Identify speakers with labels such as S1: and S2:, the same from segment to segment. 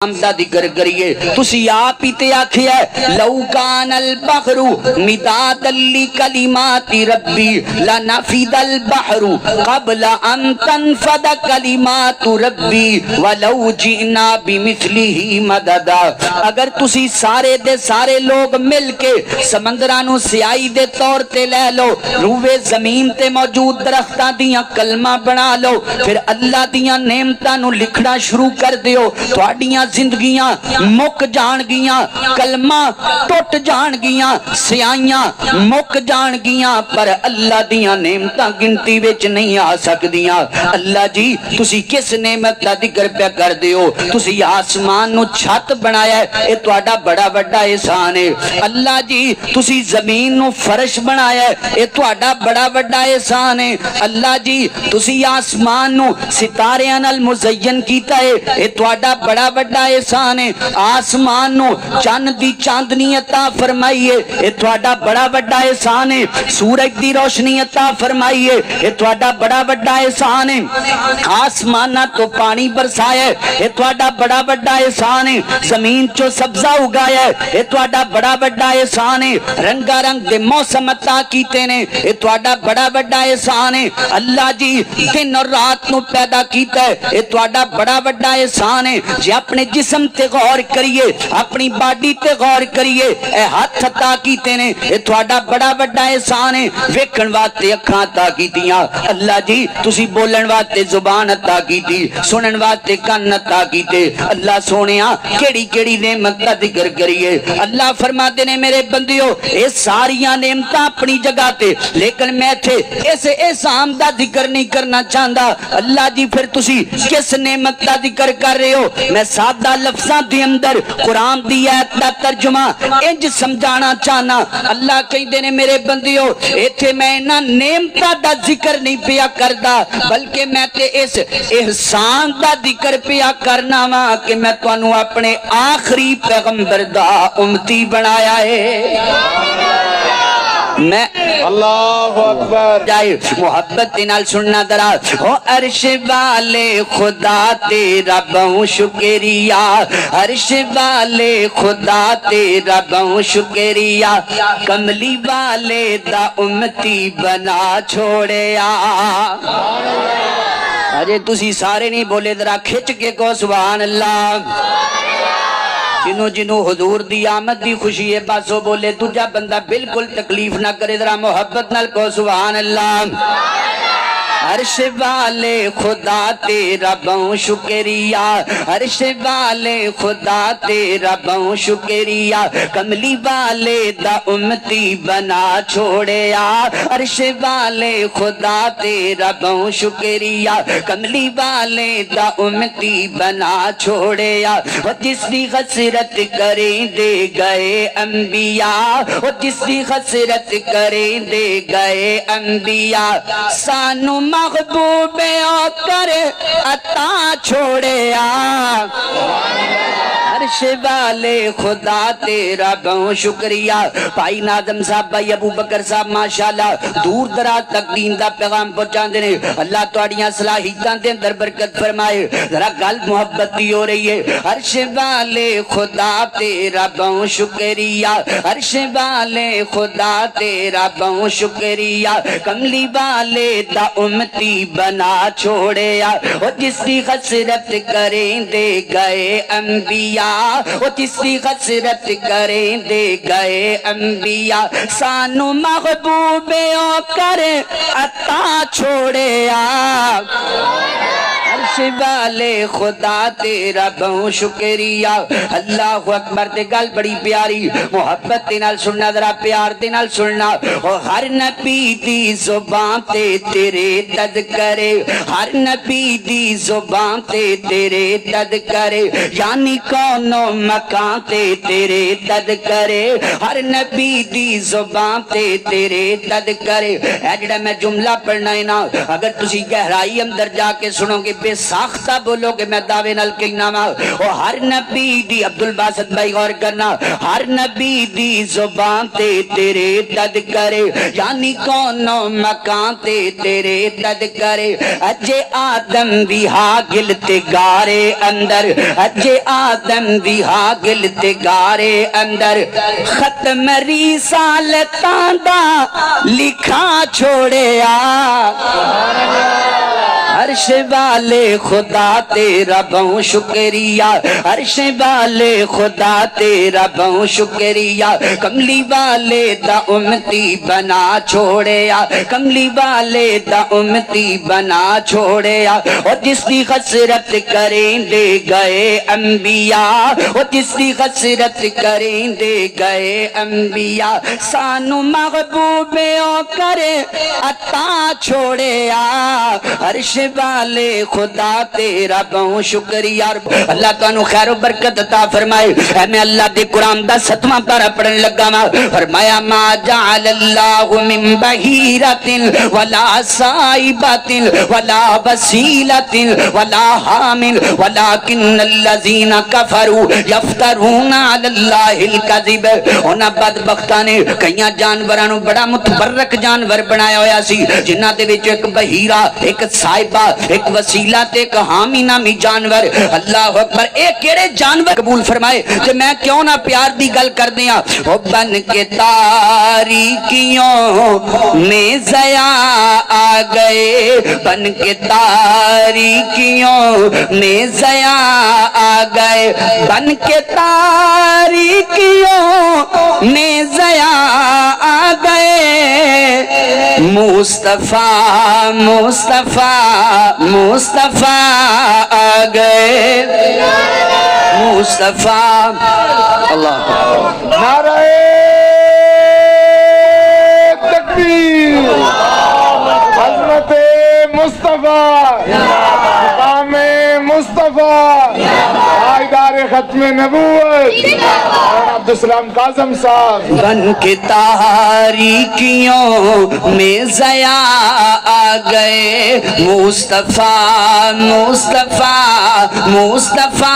S1: دا ذکر کریے تسی آپ ہی تے آکھیا ہے لو کان البحر مدادا لکلمات ربی لنفد البحر قبل ان تنفد کلمات ربی ولو جئنا بمثلہ مددا۔ اگر تسی سارے دے سارے لوگ مل کے سمندرانو سیائی دے طور تے لے لو، روے زمین تے موجود درختاں دیاں کلمہ بنا لو، پھر اللہ دیاں نعمتاں نو لکھنا شروع کر دیو، تواڈیاں زندگیاں مک جان گیاں، کلمہ ٹوٹ جان گیاں، سیائیاں مک جان گیاں، پر اللہ دیاں نعمتاں گنتی وچ نہیں آ سکدیاں۔ اللہ جی تسی کس نعمت دا ذکر پہ کر دیو؟ تسی آسمان نو چھت بنایا ہے، اے تواڈا بڑا بڑا احسان ہے۔ اللہ جی تسی زمین نو فرش بنایا ہے، اے تواڈا بڑا بڑا احسان ہے۔ اللہ جی تسی آسمان نو ستاریاں نال مزین کیتا ہے، اے تواڈا بڑا بڑا احسان ہے۔ آسمان نو چند دی چاندنی عطا فرمائی ہے، اے تواڈا بڑا بڑا احسان ہے۔ سورج دی روشنی عطا فرمائی ہے، اے تواڈا بڑا بڑا احسان ہے۔ آسماناں تو پانی برسایا ہے، اے تواڈا بڑا بڑا احسان ہے۔ زمین چو سبزہ اگایا ہے، اے تواڈا بڑا بڑا احسان ہے۔ رنگا رنگ دے موسم عطا کیتے نے، اے تواڈا بڑا بڑا احسان ہے۔ اللہ جی دن اور رات نو پیدا کیتا ہے، اے تواڈا بڑا بڑا احسان ہے۔ جے اپنے جسم تے غور کریے، اپنی باڈی تے غور کریے، اے ہاتھ عطا کیتے نے، اے تواڈا بڑا بڑا احسان ہے۔ ویکھن واسطے اکھاں عطا کیتیاں، اللہ جی تسی بولن واسطے زبان عطا کیتی، سنن واسطے کان عطا کیتے۔ اللہ سونیا کیڑی کیڑی نعمت دا ذکر کریے۔ اللہ فرماتے نے میرے بندیو اے ساریاں نعمتاں اپنی جگہ تے، لیکن میں تھے اس احسان دا ذکر نہیں کرنا چاہندا۔ اللہ جی پھر تسی کس نعمت دا ذکر کر رہے ہو؟ میں سادہ لفظاں دے اندر قرآن دی آیت دا ترجمہ انج سمجھانا چاہنا۔ اللہ کہندے نے میرے بندیو ایتھے میں نہ نعمتاں دا ذکر نہیں پیا کردا، بلکہ میں تے اس احسان دا ذکر پیا کرنا وا کہ میں تانوں اپنے آخری پیغمبر دا امتی بنایا ہے۔ میں
S2: اللہ اکبر
S1: جائے محبت نال سننا درا او عرش والے خدا تیرا بہت شکریہ، عرش والے خدا تیرا بہت شکریہ، کملی والے دا امتی بنا چھوڑیا۔ اجے تسی سارے نہیں بولے ذرا کھچ کے کو سبحان اللہ۔ جنوں جنوں حضور دی آمد دی خوشی ہے بس وہ بولے، دوجا بندہ بالکل تکلیف نہ کرے، ذرا محبت نال کو سبحان اللہ۔ عرش والے خدا تیرا بہت شکریہ، عرش والے خدا تیرا بہت شکریہ، کملی والے دا امتی بنا چھوڑیا۔ عرش والے خدا تیرا بہت شکریہ، کملی والے دا امتی بنا چھوڑیا۔ اور جس دی خسرت کریں دے گئے انبیاء، اور جس دی خسرت کریں دے گئے انبیاء، سانو محبوب کر عطا چھوڑیا۔ عرش والے خدا تیرا بہت شکریہ۔ بھائی ناظم صاحب، بھائی ابو بکر صاحب ماشاءاللہ دور دراز تک دین دا پیغام پہنچاندے نے۔ اللہ تواڈیاں صلاحیتاں دے اندر برکت فرمائے۔ ذرا گل محبت دی ہو رہی ہے۔ عرش والے خدا تیرا بہت شکریہ، عرش والے خدا تیرا بہت شکریہ، کملی والے دا امتی بنا چھوڑیا۔ اور جس دی خسرت کریں دے گئے انبیاء، اور جس دی خسرت کریں دے گئے انبیاء، سانو محبوب کر عطا چھوڑیا۔ عرش والے خدا تیرا بہت شکریہ۔ اللہ اکبر تے گل بڑی پیاری، محبت نال سننا، ذرا پیار دے نال سننا۔ اور ہر نبی دی زبان تے تیرے تذکرے، ہر نبی دی زبان تے تیرے تذکرے، یعنی کونو مکان تے تیرے تذکرے، ہر نبی دی زبان تے تیرے تذکرے۔ اے جڑا میں جملہ پڑھنا ہے نا، اگر تسی گہرائی اندر جا کے سنو گے بے ساختہ بولو کہ میں دعوے نال کہنا وا او ہر نبی دی عبد الباسط بھائی غور کرنا ہر نبی دی زبان تے تیرے تذکرے یعنی کونوں مکان تے تیرے تذکرے اجے آدم بھی ہاگل تے گارے اندر اجے آدم بھی ہاگل تے گارے اندر ختم رسالتاں دا لکھا چھوڑیا عرش والے خدا تیرا بہت شکریہ عرش والے خدا تیرا بہت شکریہ کملی والے دا امتی بنا چھوڑیا کملی والے دا امتی بنا چھوڑیا اور جس کی خسرت کریں دے گئے انبیاء اور جس کی خسرت کریں دے گئے انبیاء سانو محبوبیوں کرے عطا چھوڑیا عرش والے خدا تیرا بہت شکریہ اللہ تانوں خیر و برکت عطا فرمائے اے میں اللہ دے قرآن دا 7واں پارہ پڑھن لگا وا فرمایا ما جعل اللہ من بحیرۃ ولا صائبۃ ولا وسیلۃ ولا حامل ولکن الذین کفروا یفترون علی اللہ الکذب انہاں بدبختاں نے کئیاں جانوراں نوں بڑا متبرک جانور بنایا ہویا سی جنہاں دے وچ ایک بحیرہ ایک صائبہ ایک وسیلہ تے ایک حامی نامی جانور اللہ اکبر اے کیڑے جانور قبول فرمائے کہ میں کیوں نہ پیار دی گل کر دیاں او بن کے تاریکیوں میں ضیا آ گئے بن کے تاریکیوں میں ضیا آ گئے بن کے تاریکیوں میں ضیا آ گئے مصطفیٰ مصطفیٰ مصطفیٰ آ گئے مصطفیٰ اللہ
S2: نعرہ تکبیر حضرت مصطفیٰ مقام مصطفیٰ حیدر ختم نبوت عبدالسلام کاظم صاحب
S1: بن کے تاریکیوں میں ضیا آ گئے مصطفیٰ مصطفیٰ مصطفیٰ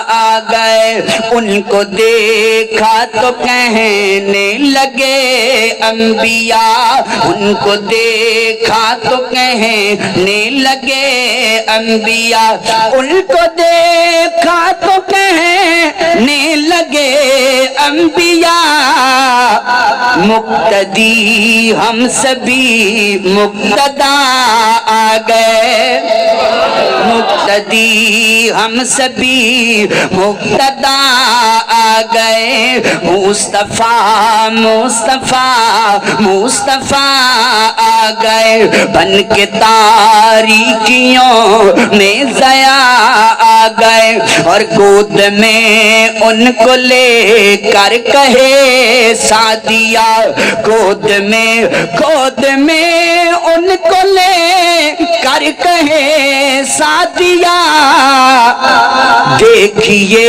S1: آ گئے ان کو دیکھا تو کہنے لگے انبیاء ان کو دیکھا تو کہنے لگے انبیاء ان کو دیکھا تو کہنے لگے انبیاء مقتدی ہم سبھی مقتدا آ گئے مقتدی ہم سبھی مقتدا آ گئے مصطفیٰ مصطفیٰ مصطفیٰ آ گئے بن کے تاریکیوں میں ضیا آ گئے اور گود میں ان کو لے کر کہے سعدیہ گود میں ان کو لے کر کہے سعدیہ دیکھیے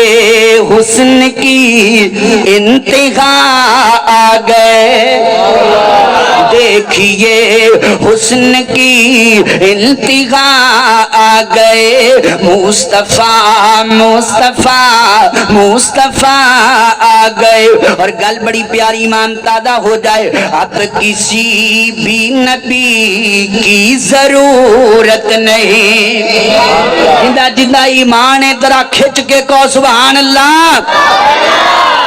S1: حسن کی انتہا آ گئے دیکھیے حسن کی انتہا آ گئے مصطفیٰ مصطفیٰ مصطفیٰ آ گئے اور گل بڑی پیاری ایمان تازہ ہو جائے اب کسی بھی نبی کی ضرورت نہیں جندہ جندہ ایمان ذرا کھچ کے کو سبحان اللہ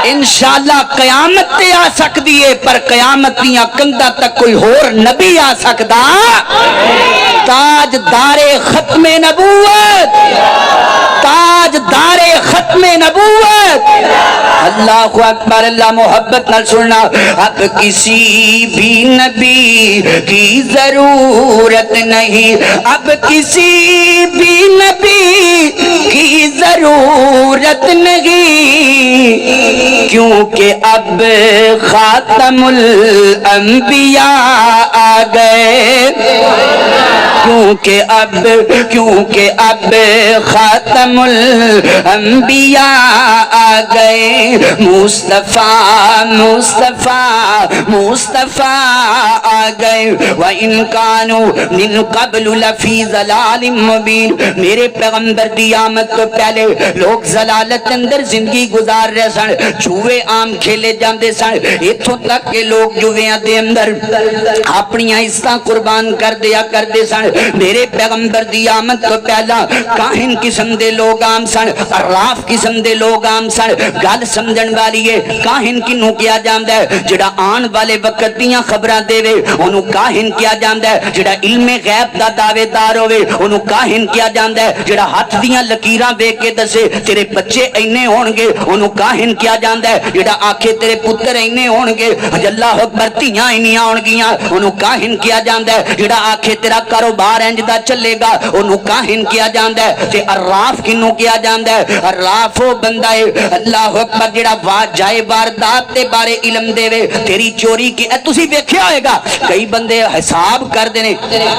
S1: انشاءاللہ قیامت تے آ سکتی ہے پر قیامت دیاں کندھاں تک کوئی اور نبی آ سکدا تاج دار ختم نبوت تاج دار ختم نبوت اللہ اکبر اللہ محبت نہ سننا اب کسی بھی نبی کی ضرورت نہیں اب کسی بھی نبی کی ضرورت نہیں کیونکہ اب خاتم الانبیاء آ گئے کیونکہ اب خاتم الانبیاء آ گئے مصطفیٰ آ گئے وَإِن كَانُوا مِن قَبْلُ لَفِي ضَلَالٍ مُبِينٍ میرے پیغمبر دی آمد تو پہلے لوگ ضلالت اندر زندگی گزار رہے سن جوے عام کھیلے جاندے سن اتھوں تک کہ لوگ جویاں دے اندر اپنی عزتاں قربان کر دیا کرتے سن میرے پیغمبر دی آمد تو پہلا کاہن قسم دے لوگ عام سن عراف قسم دے لوگ عام سن گل سمجھن والی ہے کاہن کنوں کیا جاندا ہے جڑا آن والے وقت دیاں خبراں دے وے اونوں کاہن کیا جاندا ہے جڑا علم غیب دا دعوے دار ہوے اونوں کاہن کیا جاندا ہے جڑا ہاتھ دیاں لکیراں ویکھ کے دسے تیرے بچے اینے ہون گے اونوں کاہن کیا جاندا ہے جڑا آکھے تیرے پتر اینے ہون گے اللہ اکبر تیاں اینیاں ہون گیاں اونوں کاہن کیا جاندا ہے جڑا آکھے تیرا کاروبار انج دا چلے گا اونوں کاہن کیا جاندا ہے تے عراف کنوں کیا جاندا ہے عراف او بندہ ہے اللہ اکبر جڑا جائے واردات دے بارے علم دے وے تیری چوری کی تسی ویکھیا ہوئے گا کئی بندے حساب کر دے نے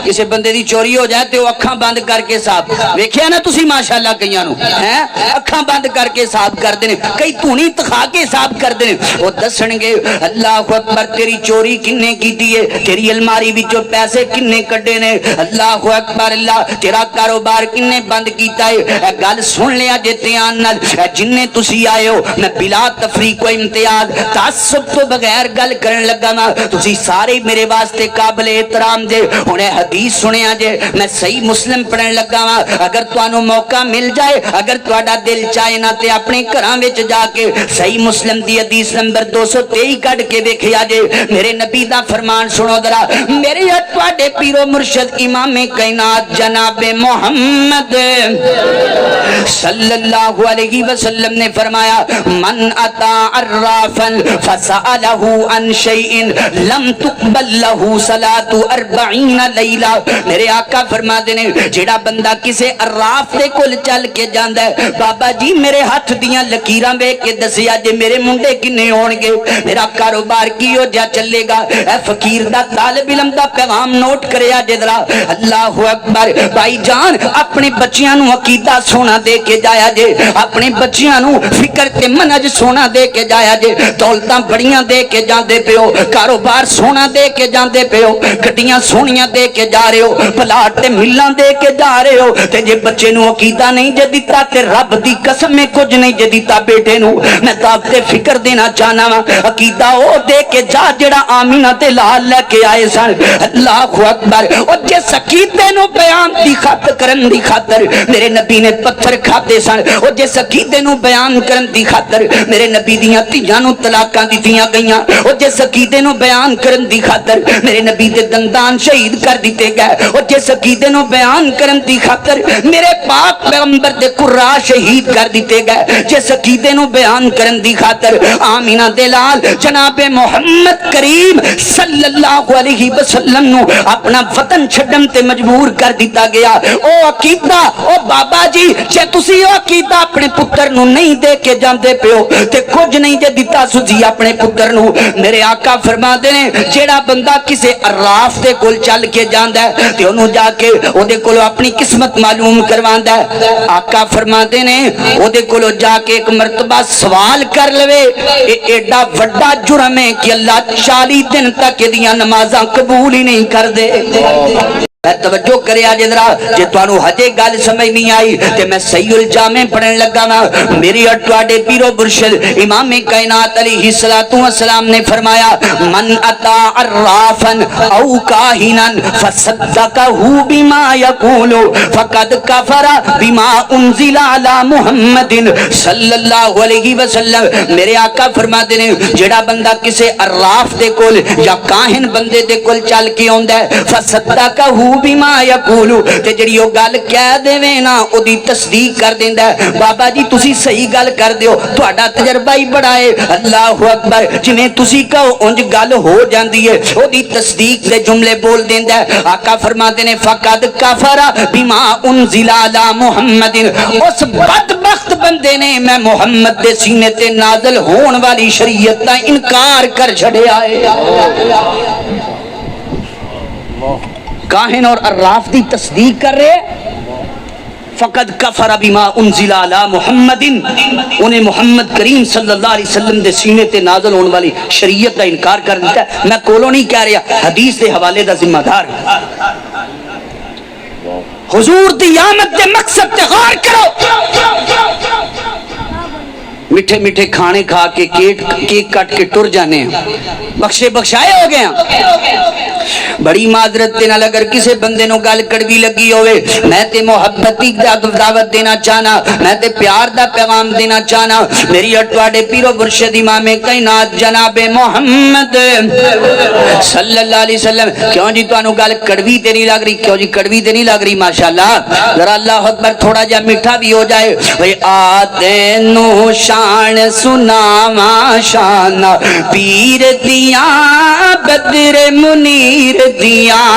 S1: کسے بندے دی چوری ہو جائے تے وہ اکھاں بند کر کے حساب ویکھیا نا تسی ماشاءاللہ کئیاں نو ہیں اکھاں بند کر کے حساب کر دے نے کئی تونی تخا کے حساب کر دے نے وہ دسن گے اللہ اکبر تیری چوری کنے کیتی ہے تیری الماری وچوں پیسے کنے کڈے نے اللہ اکبر اللہ تیرا کاروبار کنے بند کیتا ہے گل سن لیا جے دھیان نال جننے تسی آئے ہو میں بلا تفریق و امتیاز تعصب تو بغیر گل کرن لگا نا تسی سارے میرے واسطے قابل احترام جے انہیں حدیث سنیا جے میں صحیح مسلم پڑھن لگا نا اگر توانو موقع مل جائے اگر تواڈا دل چاہے نا تے اپنے گھراں وچ جا کے صحیح مسلم دی حدیث نمبر 223 کڈ کے ویکھیا جے میرے نبی دا فرمان سنو ذرا میرے تواڈے پیر و مرشد امام کائنات جناب محمد صلی اللہ علیہ وسلم نے فرمایا من اتا عرافا فسألہ عن شیء لم تقبل له صلاة 40 لیلہ میرے آقا فرما دینے جیڑا بندہ کسے عراف دے کول چل کے جاندہ ہے بابا جی میرے ہاتھ دیاں لکیراں بے کے دسیا جے میرے منڈے کنے ہونگے میرا کاروبار کیو جا چلے گا اے فقیر دا طالب علم دا پیغام نوٹ کریا جے ذرا اللہ اکبر بھائی جان اپنے بچیاں نو عقیدہ سونا دے کے جایا جے اپنے بچیاں نو فکر تے منج سونا دے کے جایا جے دولتاں بڑیاں دے کے جاندے پیو کاروبار سونا دے کے جاندے پیو گڈیاں سونیاں دے کے جا رہے ہو پلاٹ تے ملاں دے کے جا رہے ہو تے جے بچے نو عقیدہ نہیں جے دتا تے رب دی قسم میں کچھ نہیں جے دتا بیٹے نو میں دعوت فکر دینا چاہنا وا عقیدہ او دے کے جا جڑا آمینہ تے لال لے کے آئے سن اللہ اکبر او جے عقیدے نو بیان دی خاطر کرن دی خاطر میرے نبی نے پتھر کھاتے سن او جے عقیدے نو بیان کرن دی خاطر میرے نبی دیاں تیاں نو طلاقاں دتیاں گئیاں او جے عقیدے نو بیان کرن دی خاطر میرے نبی دے دندان شہید کر دیتے گئے او جے عقیدے نو بیان کرن دی خاطر میرے پاک پیغمبر دے قرا شہید کر دیتے گئے جے عقیدے نو بیان کرن دی خاطر آمینہ دلال جناب محمد کریم صلی اللہ علیہ وسلم نو اپنا وطن چھڈن تے مجبور کر دیتا گیا او عقیدہ او بابا جی جے تسی او عقیدہ اپنے پتر نو نہیں دے کے جاندے پیو تے کچھ نہیں جے دیتا سجی اپنے پتر نو میرے آقا فرما دے نے جیڑا بندہ کسے عراف دے کول چل کے جاندا ہے تے اونوں جا کے او دے کولو اپنی قسمت معلوم کرواندا ہے آقا فرما دے نے او دے کولو جا کے ایک مرتبہ سوال کر لوے اے ایڈا وڈا جرم ہے کہ اللہ 40 دن تک دیاں نمازاں قبول ہی نہیں کر دے توجہ کرے آجے ذرا جے توانو ہجے گل سمجھ نہیں آئی تے میں صحیح الجامع پڑھن لگا نا میری اٹواڈے پیرو برشد امام کائنات علیہ السلام نے فرمایا من اتا عرافا او کاہنا فصدقہ بما یقول فقد کفر بما انزل علی محمد صلی اللہ علیہ وسلم میرے آقا فرما دینے جڑا بندہ کسے عراف دے کول یا کاہن بندے دے کول چل کے آندا ہے فصدقہ بما یقولو تے جڑی او گل کہہ دیویں نا او دی تصدیق کر دیندا ہے بابا جی تسی صحیح گل کر دیو تہاڈا تجربہ ہی بڑا ہے اللہ اکبر جویں تسی کہو اونج گل ہو جاندی ہے او دی تصدیق دے جملے بول دیندا ہے آقا فرماتے نے فقد کفر بما انزل علی محمد اس بدبخت بندے نے میں محمد دے سینے تے نازل ہون والی شریعت دا انکار کر چھڑیا ہے کاہن اور عراف دی تصدیق کر رہے فقد کفر بما انزل علی محمد، انہیں محمد کریم صلی اللہ علیہ وسلم دے سینے تے نازل ہونے والی شریعت کا انکار کر دیتا ہے۔ میں کولو نہیں کہہ رہا، حدیث دے حوالے دا ذمہ دار حضور دی آمد دے مقصد تے غور کرو۔ میٹھے میٹھے کھانے کھا کے کیک کٹ کے ٹر جانے ہیں، بخشے بخشائے ہو گئے ہیں۔ بڑی معذرت دے نال اگر کسے بندے نو گل کڑوی لگی ہوئے، میں تے محبت دی دعوت دینا چاہنا، میں تے پیار دا پیغام دینا چاہنا۔ میری اٹواڑے پیرو مرشد امام کائنات جناب محمد صلی اللہ علیہ وسلم، کیوں جی تانوں گل کڑوی تے نہیں لگ رہی؟ کیوں جی کڑوی تے نہیں لگ رہی؟ ماشاءاللہ ذرا اللہ اکبر تھوڑا جا میٹھا بھی ہو جائے۔ وے آتے نو شان سناواں شان پیر دیاں بدر منیر دیاں،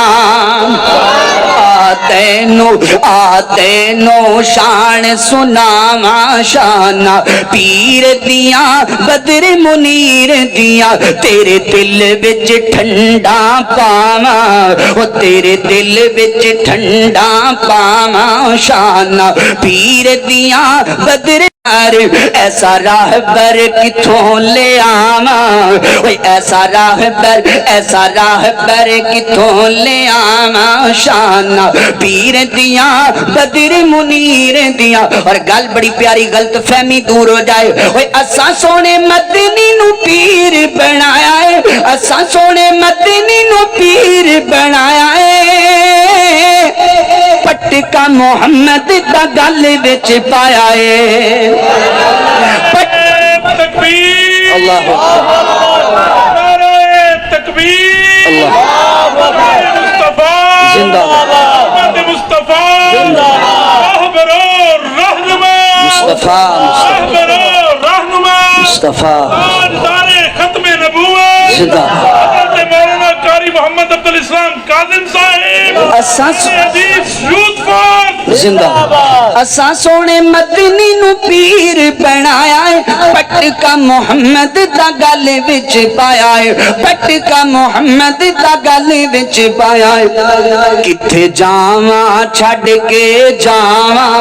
S1: آتے نو شان سناواں شان پیر دیاں بدر منیر دیاں، تیرے دل وچ ٹھنڈا پاواں، او تیرے دل وچ ٹھنڈا پاواں شان پیر دیاں بدر، ایسا راہبر کتھوں لے آواں، ایسا راہبر کتھوں لے آواں شان پیر دیاں بدر منیر دیاں۔ اور گل بڑی پیاری غلط فہمی دور ہو جائے، اساں سونے مدنی نو پیر بنایا ہے، اساں سونے مدنی نو پیر بنایا ہے، پٹکا محمد دا گل وچ پایا ہے۔
S3: تکبیر،
S1: اللہ
S3: نعرہ تکبیر، مصطفیٰ
S1: زندہ
S3: محمد مصطفیٰ رہبر و رہنما،
S1: مصطفیٰ
S3: رہبر و رہنما،
S1: مصطفیٰ
S3: تاجدار ختم نبوت
S1: زندہ
S3: حضرت مولانا قاری محمد عبدالاسلام کاظم صاحب
S1: اساس
S3: حدیث یوتھ فور
S1: زندہ، اساں سونے مدنی نو پیر بنایا ہے، پٹکا محمد دا گل وچ پایا ہے، پٹکا محمد دا گل وچ پایا ہے۔ کتھے جاواں چھڈ کے جاواں،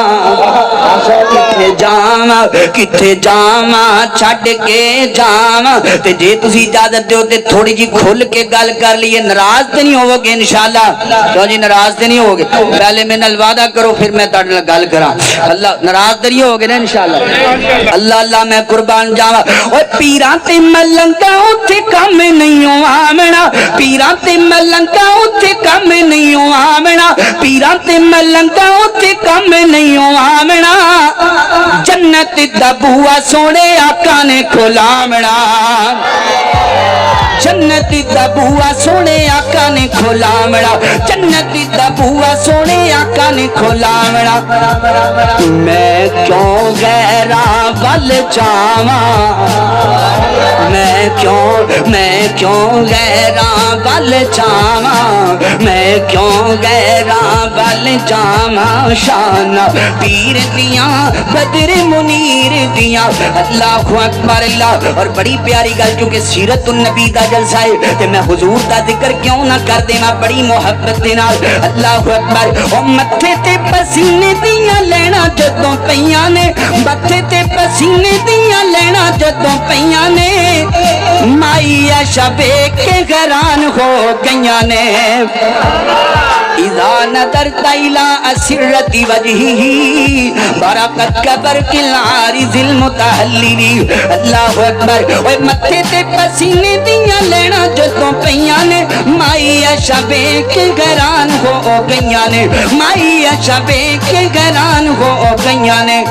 S1: کتھے جاواں، کتھے جاواں چھڈ کے جاواں، تے جے تسی اجازت دیو تے تھوڑی جی کھل کے گل کر لیے، ناراض تے نہیں ہوو گے انشاءاللہ؟ کیوں جی ناراض تے نہیں ہوگے؟ پہلے میرے نال وعدہ کرو پھر میں تہاڈے نال گل کراں۔ اللہ ناراض تے نہیں ہوگے نا انشاءاللہ؟ اللہ اللہ میں قربان جاواں۔ اوے پیراں تے ملنگاں اوتھے کم نہیں آونا، پیراں تے ملنگاں اوتھے کم نہیں آونا، پیراں تے ملنگاں اوتھے کم نہیں آونا، جنت دا بوا سونے آقا نے کھلاونا، جنت دا بوا سونے آقا نے کھلاونا، جنت دا بوا سونے آقا نے کھلاونا۔ میں کیوں غیراں ول جاواں، میں کیوں غیراں ول جاواں، میں کیوں غیراں ول جاواں شان پیر دیاں بدر منیر دیاں۔ اللہ اکبر اللہ۔ اور بڑی پیاری گل کیونکہ سیرت النبی دا جلسہ ہے تے میں حضور دا ذکر کیوں نہ کر دیواں بڑی محبت دے نال۔ اللہ اکبر۔ او متھے تے پسینے دیاں لینا جدوں پیاں نے، متھے تے پسینے دیاں لینا جدوں پیاں نے، مائی عائشہ ویکھ کے حیران ہو گئیاں نے۔ اذا نظرت الى اسرت وجهه برقت كبرق العارض المتهلل۔ اللہ اکبر۔ اوے متھے تے پسینے دیاں لینا جدوں پیاں نے، مائی عائشہ ویکھ کے حیران ہو گئیاں نے، مائی عائشہ ویکھ کے حیران ہو گئیاں نے۔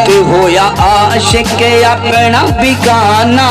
S1: کہ ہویا عاشق اپنا بیگانہ،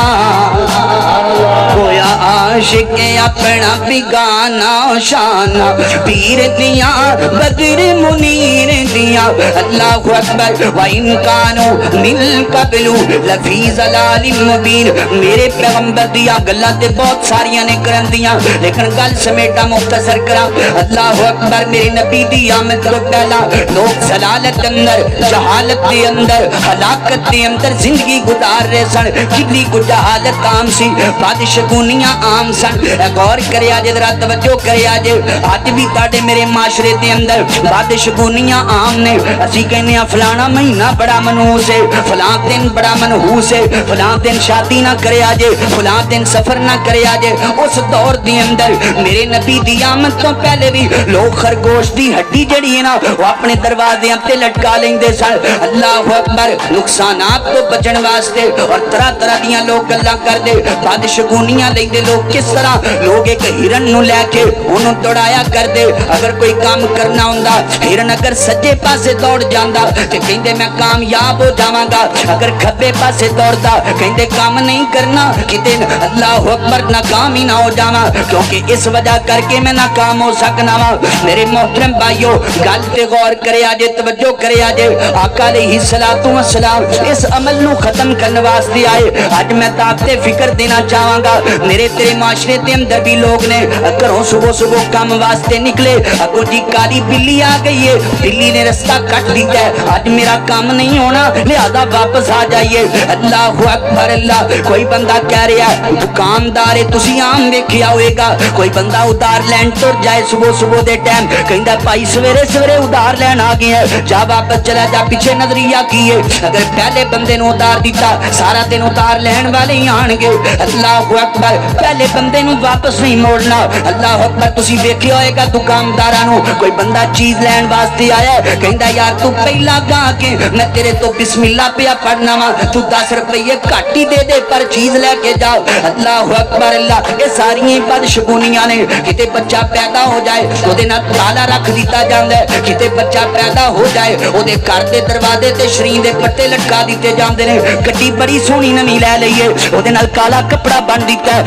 S1: ہویا عاشق اپنا بیگانہ شان پیر دیاں بدر منیر دیاں۔ اللہ اکبر۔ وَإِن كَانُوا مِن قَبْلُ لَفِي ضَلَالٍ مُبِينٍ۔ میرے پیغمبر دیا گلاں تے بہت ساریاں نے کرن دیاں لیکن گل سمیٹا مختصر کراں۔ اللہ اکبر۔ میرے نبی دی آمد تو پہلا لوگ ضلالت اندر، جہالت دے اندر، ہلاکت دے اندر زندگی گزار رہے سن، کتنی کو جہالت عام سی، بادشگونیاں عام سن۔ غور کریا جے، ذرا توجہ کریا جے، اج بھی تاڈے میرے معاشرے دے اندر بد شگونیاں عام نے. اسی کہنے ہیں فلانا مہینہ بڑا منحوس ہے, فلاں دن بڑا منحوس ہے, فلاں دن شادی نہ کرے آجے, فلاں دن سفر نہ کرے آجے. اس دور دے اندر میرے نبی دی آمد تو پہلے بھی لوگ خرگوش دی ہڈی جڑی ہے نا وہ اپنے دروازے تے لٹکا لیندے سن. اللہ اکبر. نقصانات تو بچن واسطے اور طرح طرح دیاں لوگ گلاں کردے, بد شگونیاں لیندے لوگ. کس طرح لوگ ایک ہرن نو لے کے انہوں دوڑایا کردے. اگر کوئی کام کرنا ہوندا ہرن اگر سجے پاسے دوڑ جاندا تے کہندے میں کامیاب ہو جاواں گا, اگر کھبے پاسے دوڑدا کہندے کام نہیں کرنا کتے اللہ اکبر ناکام ہی نہ ہو جاواں, کیونکہ اس وجہ کر کے میں ناکام ہو سکنا وا. میرے محترم بھائیو گل تے غور کرے آجے, توجہ کرے آجے. آقا علیہ الصلوۃ والسلام اس عمل نو ختم کرنے واسطے آئے. اج میں تاکت فکر دینا چاہاں گا. میرے تیرے معاشرے دے اندر بھی لوگ نے گھروں صبح صبح کام واسطے نکلے, اگو جی کالی بلی آ گئی ہے, بلی نے رستہ کٹ دیتا ہے, آج میرا کام نہیں ہونا لہذا واپس آ جائیے. اللہ اکبر. اللہ. کوئی بندہ کہہ رہا ہے دکاندار ہے, تسی عام ویکھیا ہوئے گا, کوئی بندہ ادار لین ٹر جائے صبح صبح دے ٹائم, کہندا بھائی سویرے سویرے ادار لین آ گئے ہیں, جا واپس چلا جا. پیچھے نظریہ کی ہے اگر پہلے بندے نو ادار دیتا سارا دن ادار لین والے ہی آن گے. اللہ اکبر. پہلے بندے نو واپس نہیں موڑنا. اللہ اکبر. تسی ویکھیا ہوئے گا دکانداراں نو کوئی بندہ چیز لین واسطے آیا ہے, کہندا یار تو پہلا گا کے میں تیرے تو بسم اللہ پیا پڑھنا وا, تو 10 روپے گھٹ ہی دے دے پر چیز لے کے جاؤ. اللہ اکبر. اللہ. یہ ساری بد شگونیاں نے. کتے بچہ پیدا ہو جائے او دے نال تالا رکھ دیتا جاندا ہے, کتے بچہ پیدا ہو جائے او دے گھر دے دروازے تے شرین دے پٹے لٹکا دیتے جاندے نے. گڈی بڑی سونی نویں لے لئیے او دے نال کالا کپڑا بن دیتا ہے.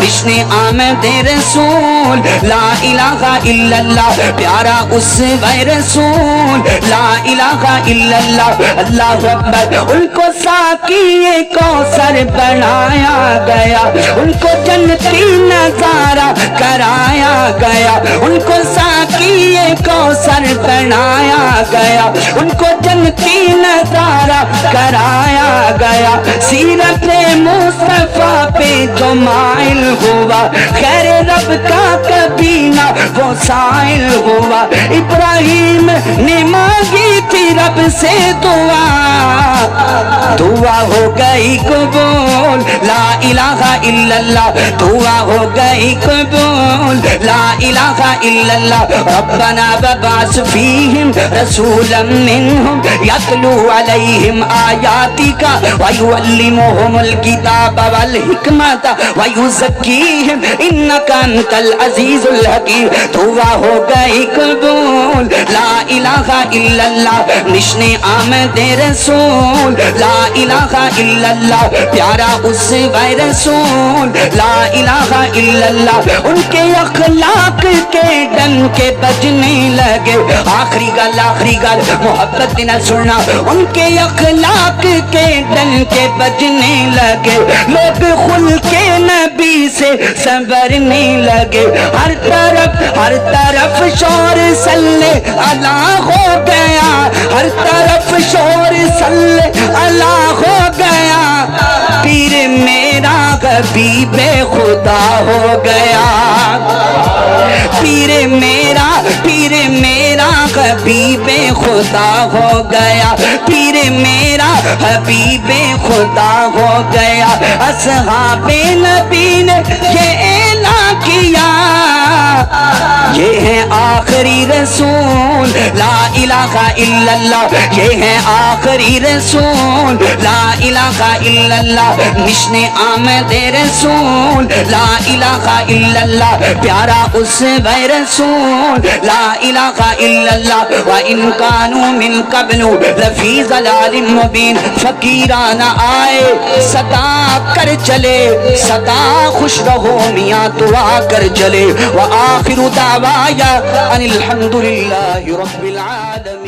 S1: جشن آمد رسول لا الہ الا اللہ, پیارا اسوہ رسول لا الہ الا اللہ. اللہ اکبر. ان کو ساقی کوثر بنایا گیا, ان کو جنتی نظارہ کرایا گیا, ان کو ساقی کوثر بنایا گیا, ان کو جنتی نظارہ کرایا گیا. سیرت مصطفیٰ پہ جو مائل ہوا خیر رب کا کبھی نہ وہ سائل ہوا. ابراہیم نے مانگی تھی رب سے دعا, دعا ہو گئی قبول لا الہ الا اللہ, دعا ہو گئی قبول لا الہ الا اللہ. ربنا وبعث فیہم رسولا منہم یتلو علیہم آیاتک ویعلمہم الکتاب والحکمت ویزکیہم انک انت العزیز الحکیم. دعا ہو گئی قبول لا الہ الا اللہ. جشن آمد رسول لا الہ الا اللہ, پیارا اسوہ رسول لا الہ الا اللہ. ان کے اخلاق کے ڈن کے بجنے لگے. آخری گل محبت دینا سننا. ان کے اخلاق کے ڈن کے بجنے لگے, لوگ خل کے نبی سے سنورنے لگے. ہر طرف شور صلی اللہ ہو گیا, ہر طرف شور صلی اللہ ہو گیا. پیر میرا حبیب خدا ہو گیا, پیر میرا حبیب خدا ہو گیا, پیر میرا حبیب خدا ہو گیا. اصحاب نبی نے یہ اعلان کیا, یہ ہے آخری رسول لا الہ الا اللہ, یہ ہے آخری رسول لا الہ الا اللہ. جشن آمد رسول لا الہ الا اللہ, پیارا اسوہ رسول لا الہ الا اللہ. وَإِن كَانُوا مِن قَبْلُ لَفِي ضَلَالٍ مُبِينٍ. فقیرانہ آئے ستا کر چلے, ستا خوش رہو میاں دعا کر چلے. وآخر دعوایا ان الحمدللہ رب العالمین.